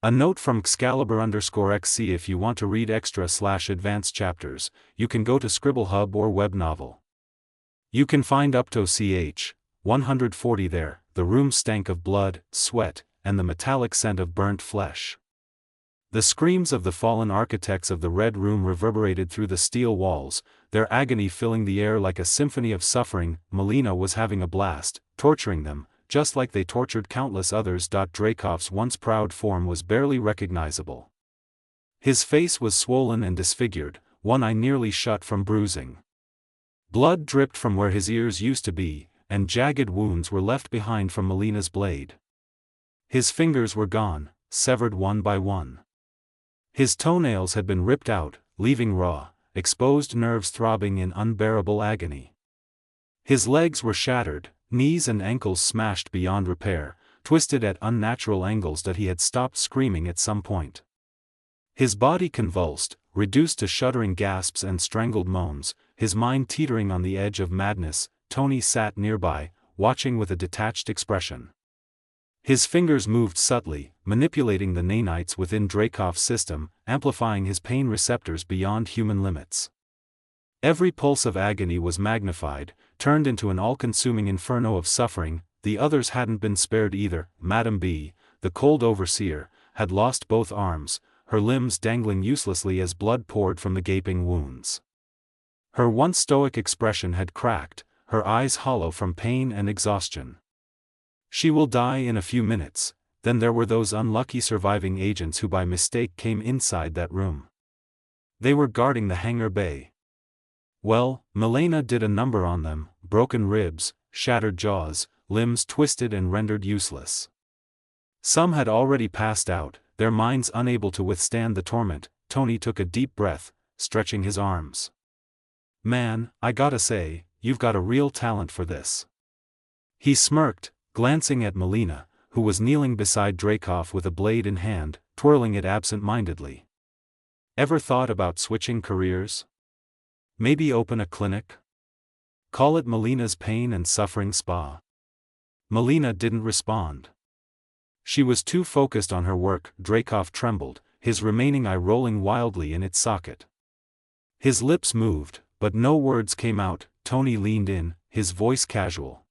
A note from Excalibur_XC: if you want to read extra/advanced chapters, you can go to ScribbleHub or WebNovel. You can find up to ch. 140 there. The room stank of blood, sweat, and the metallic scent of burnt flesh. The screams of the fallen architects of the Red Room reverberated through the steel walls, their agony filling the air like a symphony of suffering. Melina was having a blast, torturing them, just like they tortured countless others. Dracov's once proud form was barely recognizable. His face was swollen and disfigured, one eye nearly shut from bruising. Blood dripped from where his ears used to be, and jagged wounds were left behind from Melina's blade. His fingers were gone, severed one by one. His toenails had been ripped out, leaving raw, exposed nerves throbbing in unbearable agony. His legs were shattered, knees and ankles smashed beyond repair, twisted at unnatural angles that he had stopped screaming at some point. His body convulsed, reduced to shuddering gasps and strangled moans, his mind teetering on the edge of madness. Tony sat nearby, watching with a detached expression. His fingers moved subtly, manipulating the nanites within Dracov's system, amplifying his pain receptors beyond human limits. Every pulse of agony was magnified, turned into an all-consuming inferno of suffering. The others hadn't been spared either. Madame B, the cold overseer, had lost both arms, her limbs dangling uselessly as blood poured from the gaping wounds. Her once stoic expression had cracked, her eyes hollow from pain and exhaustion. She will die in a few minutes. Then there were those unlucky surviving agents who by mistake came inside that room. They were guarding the hangar bay. Well, Melina did a number on them: broken ribs, shattered jaws, limbs twisted and rendered useless. Some had already passed out, their minds unable to withstand the torment. Tony took a deep breath, stretching his arms. "Man, I gotta say, you've got a real talent for this." He smirked, glancing at Melina, who was kneeling beside Dracov with a blade in hand, twirling it absent-mindedly. "Ever thought about switching careers? Maybe open a clinic? Call it Melina's Pain and Suffering Spa?" Melina didn't respond. She was too focused on her work. Dracov trembled, his remaining eye rolling wildly in its socket. His lips moved, but no words came out. Tony leaned in, his voice casual.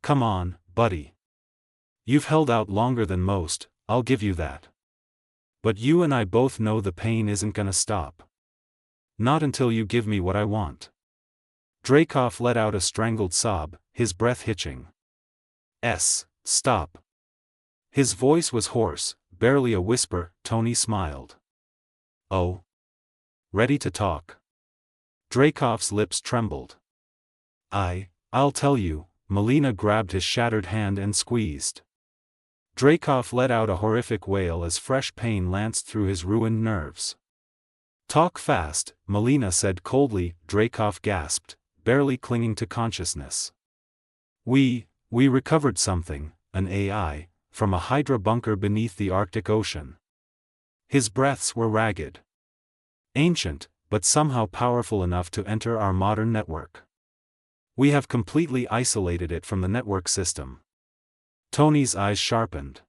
"Come on, buddy. You've held out longer than most, I'll give you that. But you and I both know the pain isn't gonna stop. Not until you give me what I want." Dracov let out a strangled sob, his breath hitching. Stop." His voice was hoarse, barely a whisper. Tony smiled. "Oh? Ready to talk?" Dracov's lips trembled. I'll tell you." Melina grabbed his shattered hand and squeezed. Dracov let out a horrific wail as fresh pain lanced through his ruined nerves. "Talk fast," Melina said coldly. Dracov gasped, barely clinging to consciousness. We recovered something, an AI, from a Hydra bunker beneath the Arctic Ocean." His breaths were ragged. "Ancient, but somehow powerful enough to enter our modern network. We have completely isolated it from the network system." Tony's eyes sharpened.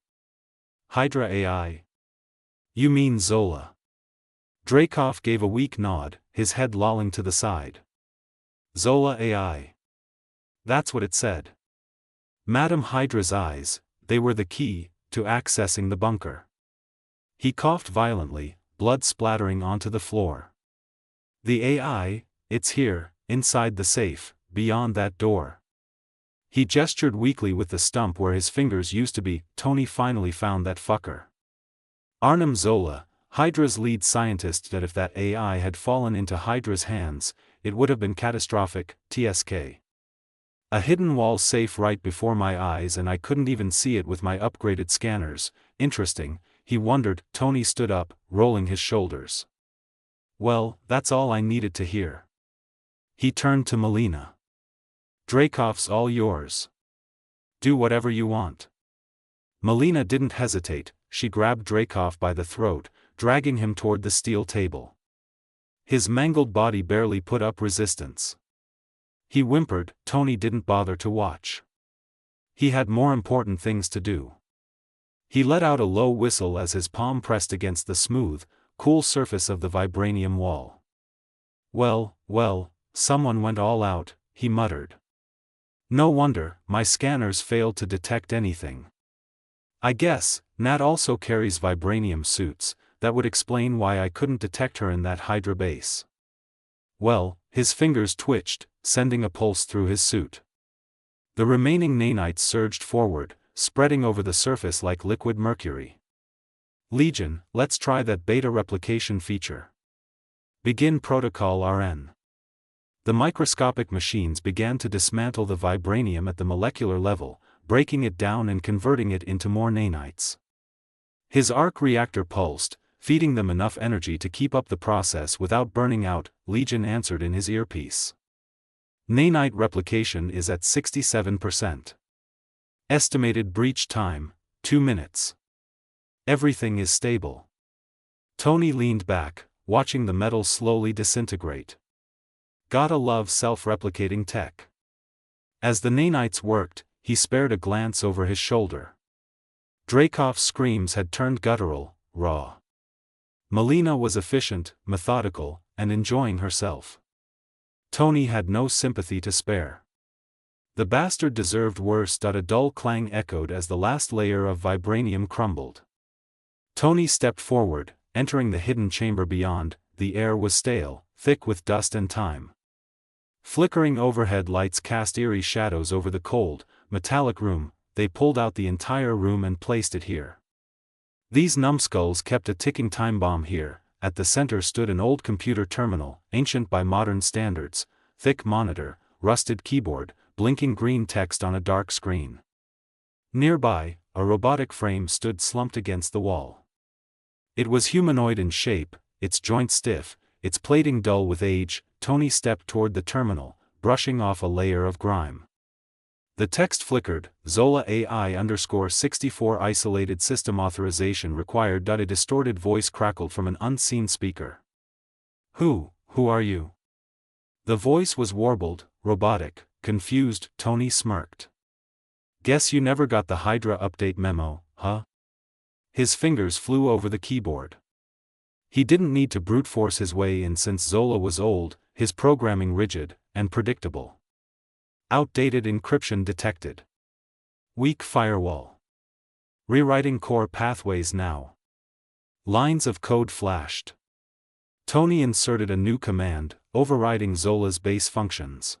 "Hydra AI? You mean Zola?" Dracov gave a weak nod, his head lolling to the side. "Zola AI. That's what it said. Madame Hydra's eyes, they were the key to accessing the bunker." He coughed violently, blood splattering onto the floor. "The AI, it's here, inside the safe, beyond that door." He gestured weakly with the stump where his fingers used to be. Tony finally found that fucker. Arnim Zola, Hydra's lead scientist. That if that AI had fallen into Hydra's hands, it would have been catastrophic. TSK. A hidden wall safe right before my eyes, and I couldn't even see it with my upgraded scanners. Interesting, he wondered. Tony stood up, rolling his shoulders. "Well, that's all I needed to hear." He turned to Melina. "Dracov's all yours. Do whatever you want." Melina didn't hesitate. She grabbed Dracov by the throat, dragging him toward the steel table. His mangled body barely put up resistance. He whimpered. Tony didn't bother to watch. He had more important things to do. He let out a low whistle as his palm pressed against the smooth, cool surface of the vibranium wall. Well, someone went all out, he muttered. No wonder, my scanners failed to detect anything. I guess, Nat also carries vibranium suits, that would explain why I couldn't detect her in that Hydra base. Well, his fingers twitched, sending a pulse through his suit. The remaining nanites surged forward, spreading over the surface like liquid mercury. Legion, let's try that beta replication feature. Begin Protocol RN. The microscopic machines began to dismantle the vibranium at the molecular level, breaking it down and converting it into more nanites. His arc reactor pulsed, feeding them enough energy to keep up the process without burning out, Legion answered in his earpiece. Nanite replication is at 67%. Estimated breach time, 2 minutes. Everything is stable. Tony leaned back, watching the metal slowly disintegrate. Gotta love self-replicating tech. As the nanites worked, he spared a glance over his shoulder. Dreykov's screams had turned guttural, raw. Melina was efficient, methodical, and enjoying herself. Tony had no sympathy to spare. The bastard deserved worse. A dull clang echoed as the last layer of vibranium crumbled. Tony stepped forward, entering the hidden chamber beyond. The air was stale, thick with dust and time. Flickering overhead lights cast eerie shadows over the cold, metallic room. They pulled out the entire room and placed it here. These numbskulls kept a ticking time bomb here. At the center stood an old computer terminal, ancient by modern standards, thick monitor, rusted keyboard, blinking green text on a dark screen. Nearby, a robotic frame stood slumped against the wall. It was humanoid in shape, its joints stiff, its plating dull with age. Tony stepped toward the terminal, brushing off a layer of grime. The text flickered, Zola AI_64 isolated system authorization required. A distorted voice crackled from an unseen speaker. Who are you? The voice was warbled, robotic, confused. Tony smirked. Guess you never got the Hydra update memo, huh? His fingers flew over the keyboard. He didn't need to brute force his way in since Zola was old, his programming rigid, and predictable. Outdated encryption detected. Weak firewall. Rewriting core pathways now. Lines of code flashed. Tony inserted a new command, overriding Zola's base functions.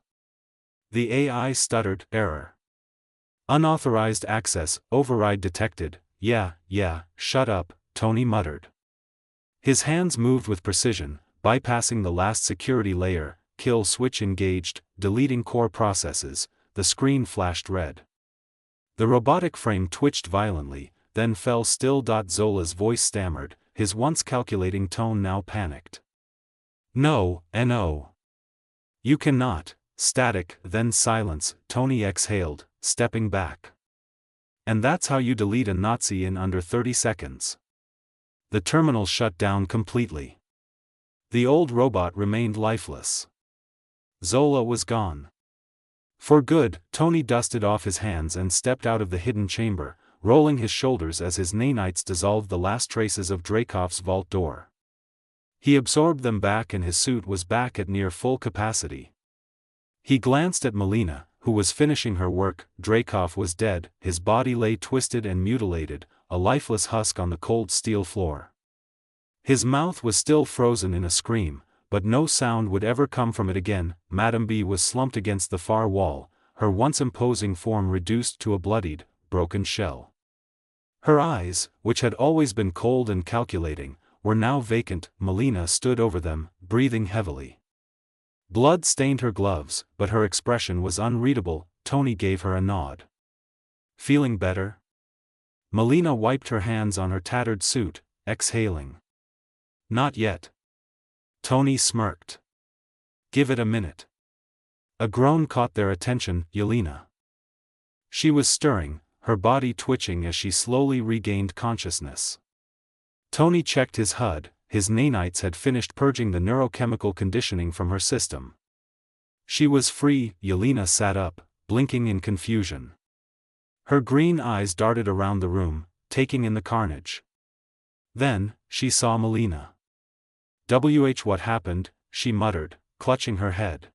The AI stuttered, error. Unauthorized access, override detected. Yeah, shut up, Tony muttered. His hands moved with precision, bypassing the last security layer. Kill switch engaged, deleting core processes. The screen flashed red. The robotic frame twitched violently, then fell still. Zola's voice stammered, his once calculating tone now panicked. No. You cannot. Static, then silence. Tony exhaled, stepping back. And that's how you delete a Nazi in under 30 seconds. The terminal shut down completely. The old robot remained lifeless. Zola was gone. For good. Tony dusted off his hands and stepped out of the hidden chamber, rolling his shoulders as his nanites dissolved the last traces of Dreykov's vault door. He absorbed them back and his suit was back at near full capacity. He glanced at Melina, who was finishing her work. Dreykov was dead, his body lay twisted and mutilated, a lifeless husk on the cold steel floor. His mouth was still frozen in a scream, but no sound would ever come from it again. Madame B was slumped against the far wall, her once imposing form reduced to a bloodied, broken shell. Her eyes, which had always been cold and calculating, were now vacant. Melina stood over them, breathing heavily. Blood stained her gloves, but her expression was unreadable. Tony gave her a nod. Feeling better? Melina wiped her hands on her tattered suit, exhaling. Not yet. Tony smirked. Give it a minute. A groan caught their attention. Yelena. She was stirring, her body twitching as she slowly regained consciousness. Tony checked his HUD, his nanites had finished purging the neurochemical conditioning from her system. She was free. Yelena sat up, blinking in confusion. Her green eyes darted around the room. taking in the carnage. Then, she saw Melina. What happened, she muttered, clutching her head.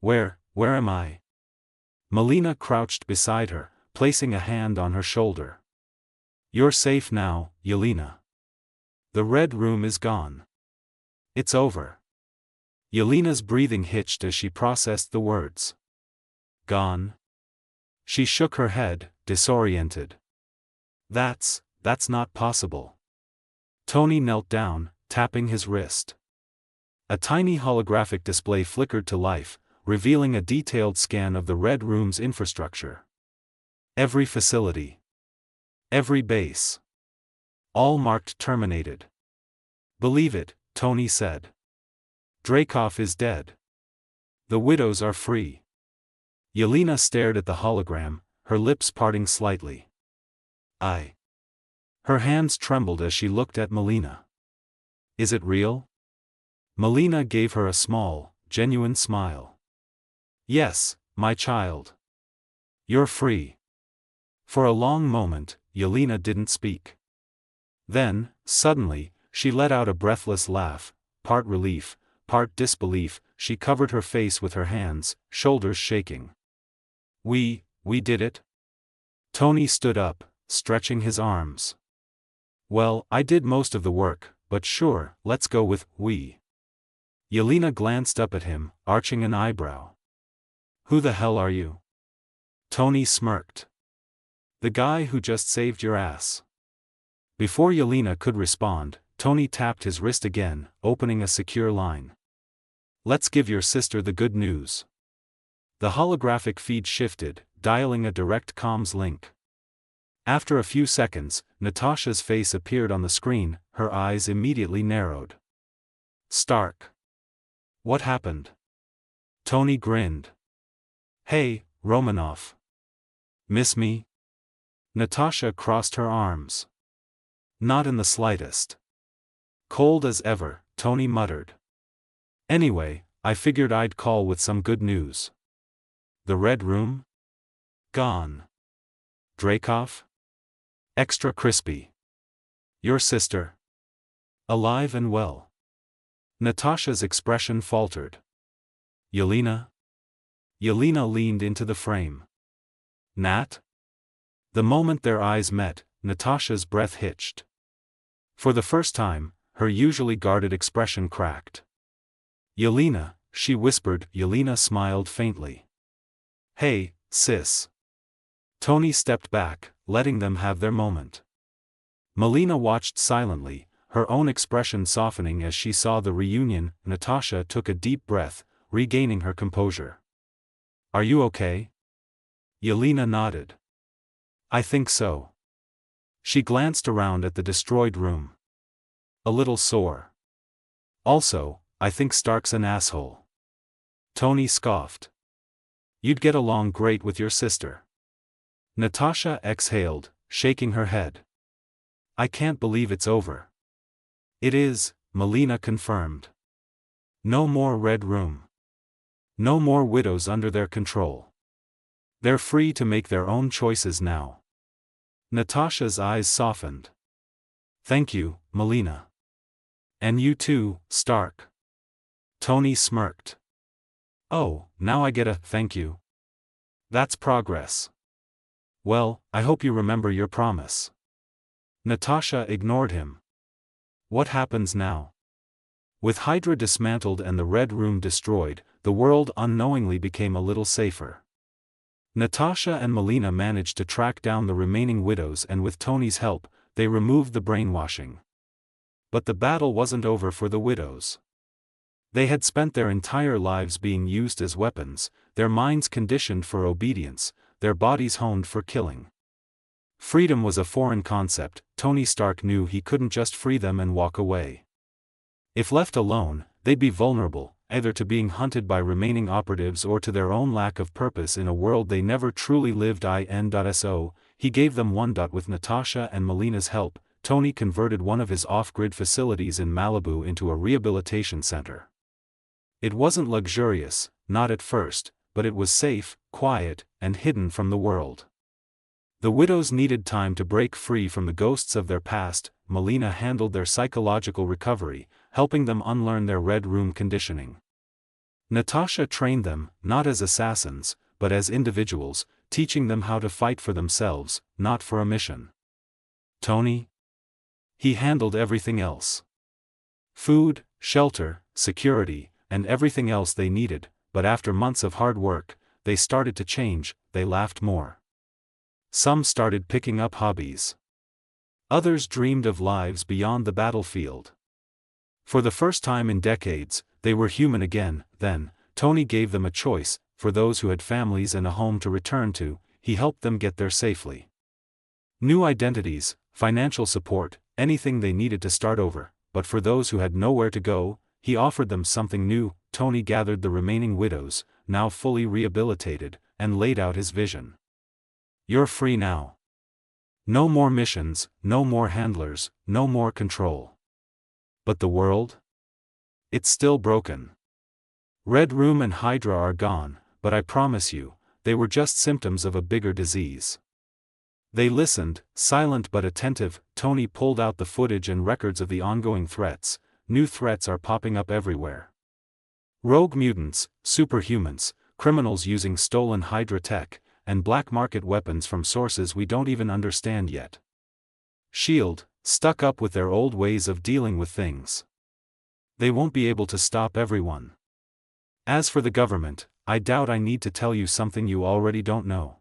Where am I? Melina crouched beside her, placing a hand on her shoulder. You're safe now, Yelena. The Red Room is gone. It's over. Yelena's breathing hitched as she processed the words. Gone? She shook her head, disoriented. That's not possible. Tony knelt down, tapping his wrist. A tiny holographic display flickered to life, revealing a detailed scan of the Red Room's infrastructure. Every facility. Every base. All marked terminated. Believe it, Tony said. Dreykov is dead. The widows are free. Yelena stared at the hologram, her lips parting slightly. Her hands trembled as she looked at Melina. Is it real? Melina gave her a small, genuine smile. Yes, my child. You're free. For a long moment, Yelena didn't speak. Then, suddenly, she let out a breathless laugh, part relief, part disbelief. She covered her face with her hands, shoulders shaking. We did it? Tony stood up, stretching his arms. Well, I did most of the work, but sure, let's go with we. Yelena glanced up at him, arching an eyebrow. Who the hell are you? Tony smirked. The guy who just saved your ass. Before Yelena could respond, Tony tapped his wrist again, opening a secure line. Let's give your sister the good news. The holographic feed shifted, dialing a direct comms link. After a few seconds, Natasha's face appeared on the screen, her eyes immediately narrowed. Stark. What happened? Tony grinned. Hey, Romanov. Miss me? Natasha crossed her arms. Not in the slightest. Cold as ever, Tony muttered. Anyway, I figured I'd call with some good news. The Red Room? Gone. Dreykov? Extra crispy. Your sister? Alive and well. Natasha's expression faltered. Yelena? Yelena leaned into the frame. Nat? The moment their eyes met, Natasha's breath hitched. For the first time, her usually guarded expression cracked. Yelena, she whispered. Yelena smiled faintly. Hey, sis. Tony stepped back, letting them have their moment. Melina watched silently, her own expression softening as she saw the reunion. Natasha took a deep breath, regaining her composure. Are you okay? Yelena nodded. I think so. She glanced around at the destroyed room. A little sore. Also, I think Stark's an asshole. Tony scoffed. You'd get along great with your sister. Natasha exhaled, shaking her head. I can't believe it's over. It is, Melina confirmed. No more Red Room. No more widows under their control. They're free to make their own choices now. Natasha's eyes softened. Thank you, Melina. And you too, Stark. Tony smirked. Oh, now I get a thank you. That's progress. Well, I hope you remember your promise. Natasha ignored him. What happens now? With Hydra dismantled and the Red Room destroyed, the world unknowingly became a little safer. Natasha and Melina managed to track down the remaining widows, and with Tony's help, they removed the brainwashing. But the battle wasn't over for the widows. They had spent their entire lives being used as weapons, their minds conditioned for obedience, their bodies honed for killing. Freedom was a foreign concept. Tony Stark knew he couldn't just free them and walk away. If left alone, they'd be vulnerable, either to being hunted by remaining operatives or to their own lack of purpose in a world they never truly lived. So, he gave them one. With Natasha and Melina's help, Tony converted one of his off-grid facilities in Malibu into a rehabilitation center. It wasn't luxurious, not at first, but it was safe, quiet, and hidden from the world. The widows needed time to break free from the ghosts of their past. Melina handled their psychological recovery, helping them unlearn their Red Room conditioning. Natasha trained them, not as assassins, but as individuals, teaching them how to fight for themselves, not for a mission. Tony? He handled everything else. Food, shelter, security, and everything else they needed, but after months of hard work, they started to change. They laughed more. Some started picking up hobbies. Others dreamed of lives beyond the battlefield. For the first time in decades, they were human again. Then, Tony gave them a choice. For those who had families and a home to return to, he helped them get there safely. New identities, financial support, anything they needed to start over. But for those who had nowhere to go, he offered them something new. Tony gathered the remaining widows, now fully rehabilitated, and laid out his vision. You're free now. No more missions, no more handlers, no more control. But the world? It's still broken. Red Room and Hydra are gone, but I promise you, they were just symptoms of a bigger disease. They listened, silent but attentive. Tony pulled out the footage and records of the ongoing threats. New threats are popping up everywhere. Rogue mutants, superhumans, criminals using stolen Hydra tech, and black market weapons from sources we don't even understand yet. SHIELD, stuck up with their old ways of dealing with things. They won't be able to stop everyone. As for the government, I doubt I need to tell you something you already don't know.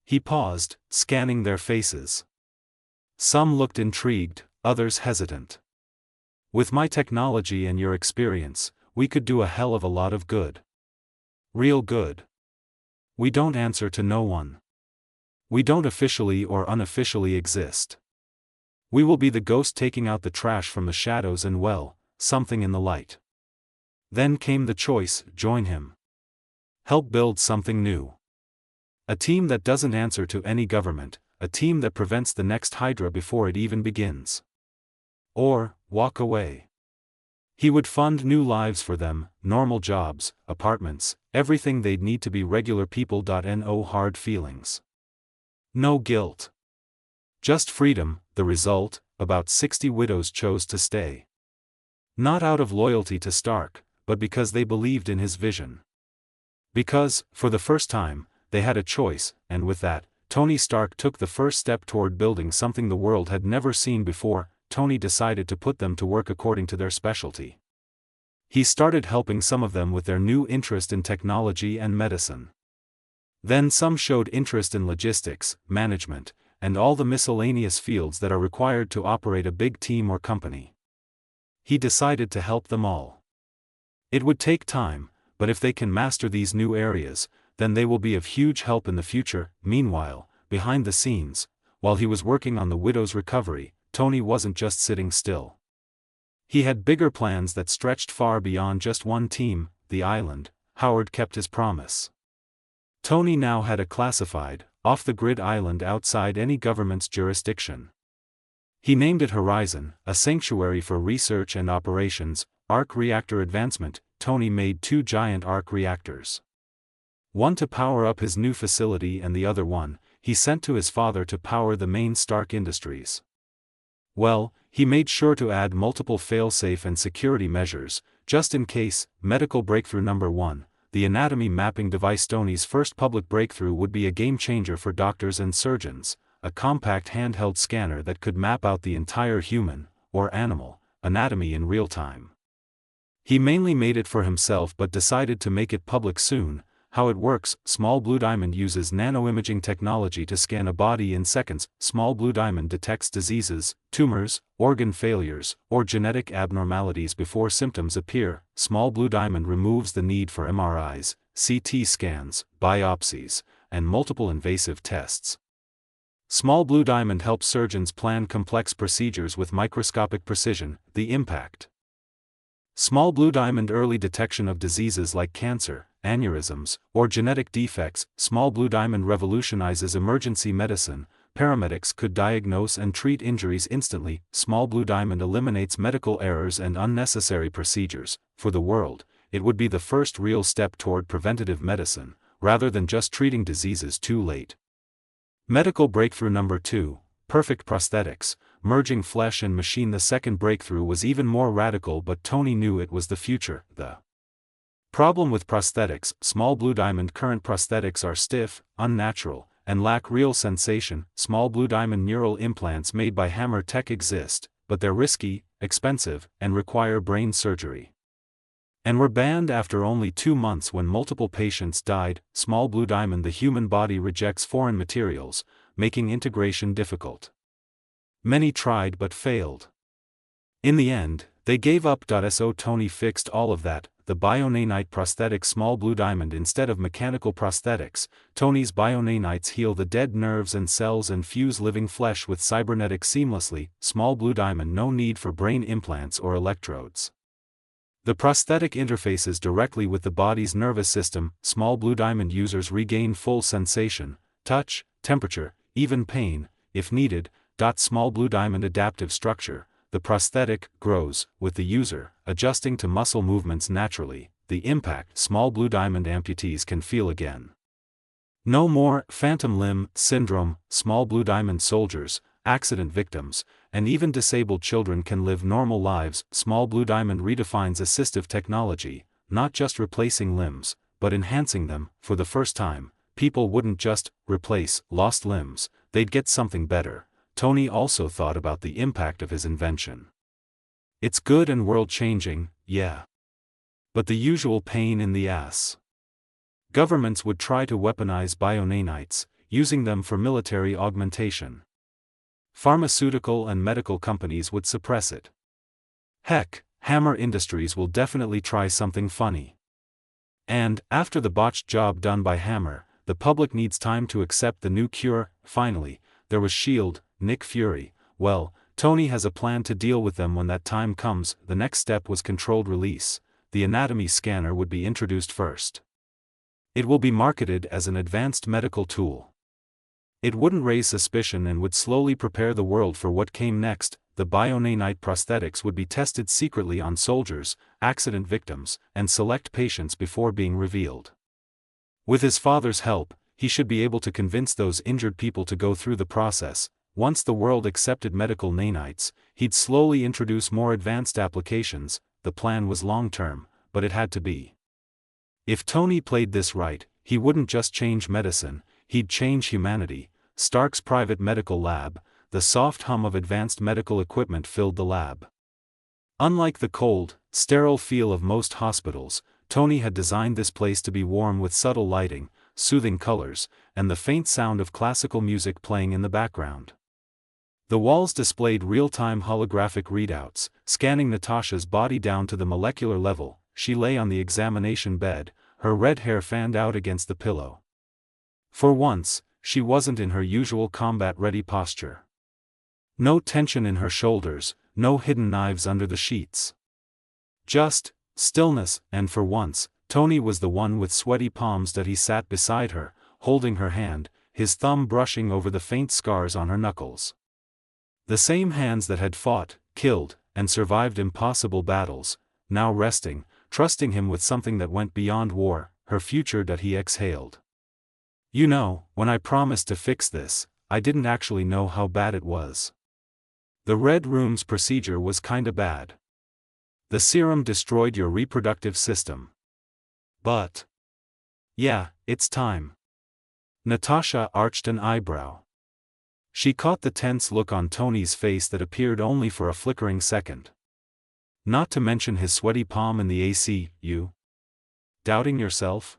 He paused, scanning their faces. Some looked intrigued, others hesitant. With my technology and your experience, we could do a hell of a lot of good. Real good. We don't answer to no one. We don't officially or unofficially exist. We will be the ghost taking out the trash from the shadows and something in the light. Then came the choice: join him. Help build something new. A team that doesn't answer to any government, a team that prevents the next Hydra before it even begins. Or, walk away. He would fund new lives for them, normal jobs, apartments, everything they'd need to be regular people. No hard feelings. No guilt. Just freedom. The result, about 60 widows chose to stay. Not out of loyalty to Stark, but because they believed in his vision. Because, for the first time, they had a choice, and with that, Tony Stark took the first step toward building something the world had never seen before. Tony decided to put them to work according to their specialty. He started helping some of them with their new interest in technology and medicine. Then some showed interest in logistics, management, and all the miscellaneous fields that are required to operate a big team or company. He decided to help them all. It would take time, but if they can master these new areas, then they will be of huge help in the future. Meanwhile, behind the scenes, while he was working on the widow's recovery, Tony wasn't just sitting still. He had bigger plans that stretched far beyond just one team, the island. Howard kept his promise. Tony now had a classified, off-the-grid island outside any government's jurisdiction. He named it Horizon, a sanctuary for research and operations. Arc reactor advancement. Tony made 2 giant arc reactors. One to power up his new facility and the other one, he sent to his father to power the main Stark Industries. Well, he made sure to add multiple fail-safe and security measures, just in case. Medical breakthrough number 1, the anatomy mapping device. Tony's first public breakthrough would be a game-changer for doctors and surgeons, a compact handheld scanner that could map out the entire human, or animal, anatomy in real time. He mainly made it for himself but decided to make it public soon. How it works: Small Blue Diamond uses nanoimaging technology to scan a body in seconds. Small Blue Diamond detects diseases, tumors, organ failures, or genetic abnormalities before symptoms appear. Small Blue Diamond removes the need for MRIs, CT scans, biopsies, and multiple invasive tests. Small Blue Diamond helps surgeons plan complex procedures with microscopic precision. The impact: Small Blue Diamond early detection of diseases like cancer, aneurysms, or genetic defects. Small Blue Diamond revolutionizes emergency medicine. Paramedics could diagnose and treat injuries instantly. Small Blue Diamond eliminates medical errors and unnecessary procedures. For the world, it would be the first real step toward preventative medicine, rather than just treating diseases too late. Medical breakthrough number 2, perfect prosthetics, merging flesh and machine. The second breakthrough was even more radical, but Tony knew it was the future. The problem with prosthetics, small blue diamond. Current prosthetics are stiff, unnatural, and lack real sensation. Small blue diamond neural implants made by Hammer Tech exist, but they're risky, expensive, and require brain surgery. And were banned after only 2 months when multiple patients died. Small blue diamond. The human body rejects foreign materials, making integration difficult. Many tried but failed. In the end, they gave up. So Tony fixed all of that. The bionanite prosthetic. Small blue diamond. Instead of mechanical prosthetics, Tony's bionanites heal the dead nerves and cells and fuse living flesh with cybernetics seamlessly. Small blue diamond. No need for brain implants or electrodes. The prosthetic interfaces directly with the body's nervous system. Small blue diamond users regain full sensation, touch, temperature, even pain, if needed. Small blue diamond adaptive structure. The prosthetic grows with the user, adjusting to muscle movements naturally. The impact. Small blue diamond amputees can feel again. No more phantom limb syndrome. Small blue diamond soldiers, accident victims, and even disabled children can live normal lives. Small blue diamond redefines assistive technology, not just replacing limbs, but enhancing them. For the first time, people wouldn't just replace lost limbs, they'd get something better. Tony also thought about the impact of his invention. It's good and world-changing, yeah. But the usual pain in the ass. Governments would try to weaponize bionanites, using them for military augmentation. Pharmaceutical and medical companies would suppress it. Heck, Hammer Industries will definitely try something funny. And, after the botched job done by Hammer, the public needs time to accept the new cure. Finally, there was S.H.I.E.L.D., Nick Fury. Well, Tony has a plan to deal with them when that time comes. The next step was controlled release. The anatomy scanner would be introduced first. It will be marketed as an advanced medical tool. It wouldn't raise suspicion and would slowly prepare the world for what came next. The bionanite prosthetics would be tested secretly on soldiers, accident victims, and select patients before being revealed. With his father's help, he should be able to convince those injured people to go through the process. Once the world accepted medical nanites, he'd slowly introduce more advanced applications. The plan was long-term, but it had to be. If Tony played this right, he wouldn't just change medicine, he'd change humanity. Stark's private medical lab. The soft hum of advanced medical equipment filled the lab. Unlike the cold, sterile feel of most hospitals, Tony had designed this place to be warm with subtle lighting, soothing colors, and the faint sound of classical music playing in the background. The walls displayed real-time holographic readouts, scanning Natasha's body down to the molecular level. She lay on the examination bed, her red hair fanned out against the pillow. For once, she wasn't in her usual combat-ready posture. No tension in her shoulders, no hidden knives under the sheets. Just stillness, and for once, Tony was the one with sweaty palms that he sat beside her, holding her hand, his thumb brushing over the faint scars on her knuckles. The same hands that had fought, killed, and survived impossible battles, now resting, trusting him with something that went beyond war, her future that he exhaled. You know, when I promised to fix this, I didn't actually know how bad it was. The Red Room's procedure was kinda bad. The serum destroyed your reproductive system. But yeah, it's time. Natasha arched an eyebrow. She caught the tense look on Tony's face that appeared only for a flickering second. Not to mention his sweaty palm in the AC. You doubting yourself?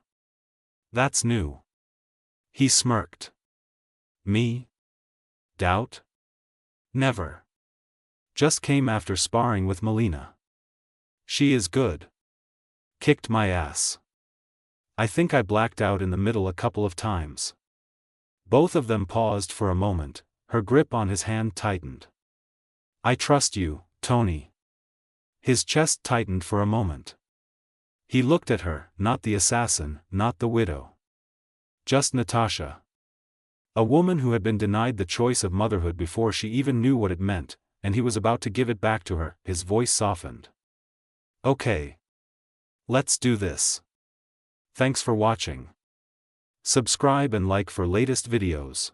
That's new. He smirked. Me? Doubt? Never. Just came after sparring with Melina. She is good. Kicked my ass. I think I blacked out in the middle a couple of times. Both of them paused for a moment, her grip on his hand tightened. I trust you, Tony. His chest tightened for a moment. He looked at her, not the assassin, not the widow. Just Natasha. A woman who had been denied the choice of motherhood before she even knew what it meant, and he was about to give it back to her. His voice softened. Okay. Let's do this. Thanks for watching. Subscribe and like for latest videos.